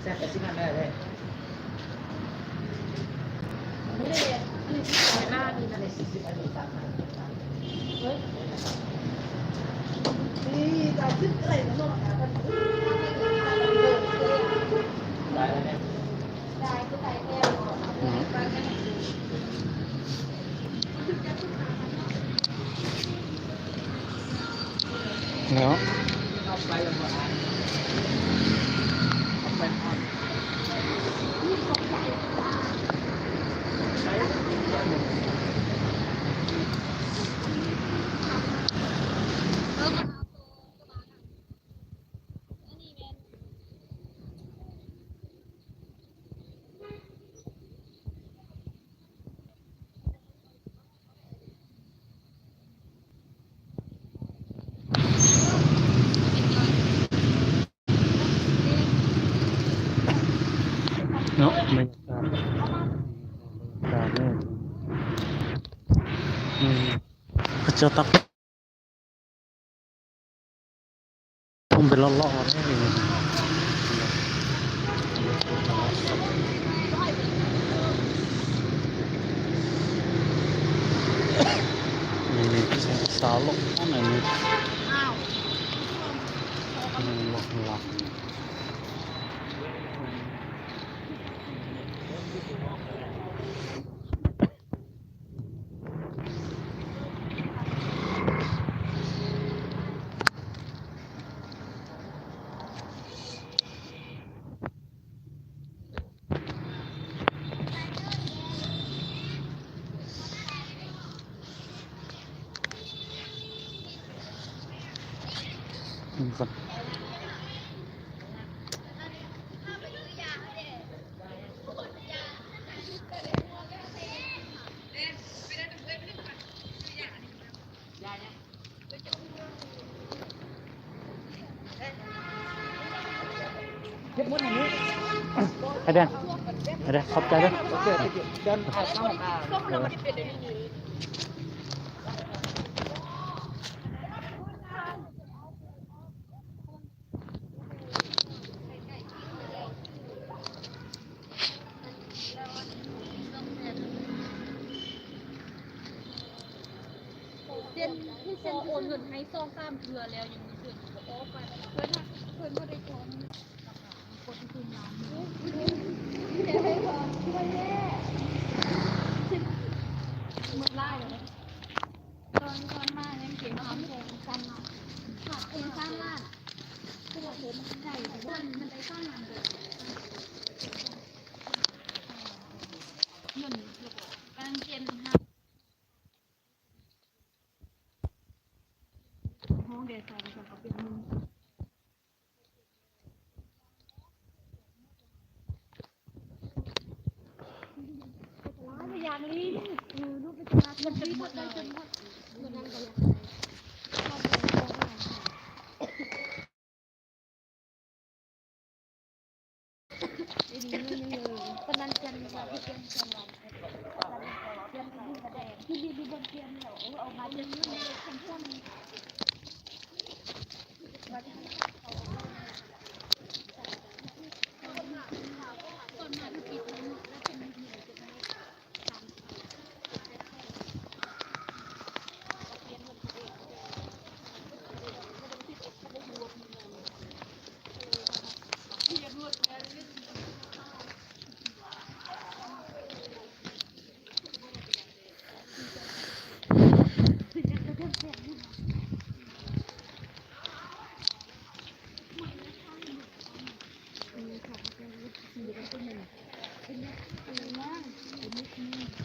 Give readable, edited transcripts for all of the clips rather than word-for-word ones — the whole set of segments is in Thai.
แซ่บแต่ที่นั่นได้เลยไม่ได้อันนี้ที่ขายหน้านี่ อั นะ นนี้40อันนี้30เฮ้ยนี่จะขึ้นอะไรมาโน่นหากันได้แล้วเนี่ยได้ก็ได้แก้วไปแค่ไหนเนาะเอาไปแล้วก็เอาไปทอดใช้เนาะบรรยากาศเนี่ยเขาจะตักทุ่มเป็นล่อๆได้เลยนี่ใส่สาวลงข้างในนี่ลงหลักก่อนเก็บหมดอย่างนี้ ไอ้แดนขอบใจด้วย โอเคเดินผ่านเข้ามาเส้นที่เส้นโอนเงินให้ซ่องข้ามเรือแล้วยังมีเงินโอ้ไปเพื่อนเพื่อนไม่ได้ทอนคนคืนน้ำเดี๋ยวให้พอช่วยแย่หมดไล่เลยตอนมาเนี่ยเก่งมากสั้นมากขาดเองสั้นมากคือเราผมใหญ่มันได้สั้นมันเลยเงินการเกณฑ์ห้องเดซน์จะเป็นมืออยากลิ้นรูปเป็นตามันเป็นหมดได้จนหมดมันนั่งก็อยากได้ดีไม่เลยปนันจันทร์ว่าที่เป็นจันทร์ที่ดีบนเตียงเหรอเอามาจะยืดแข็งข้น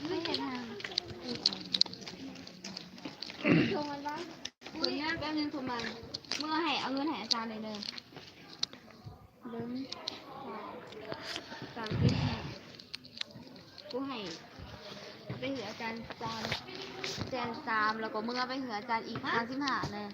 ไม่เห็นทางชมมันบ้างอุ้ยแป๊บนึงชมมันเมื่อให้เอาเงินให้อาจารย์เลยเลยเริ่มตามที่กูให้ไปเหลืออาจารย์จานแจน3แล้วก็เมื่อไปเหลืออาจารย์อีก35เลย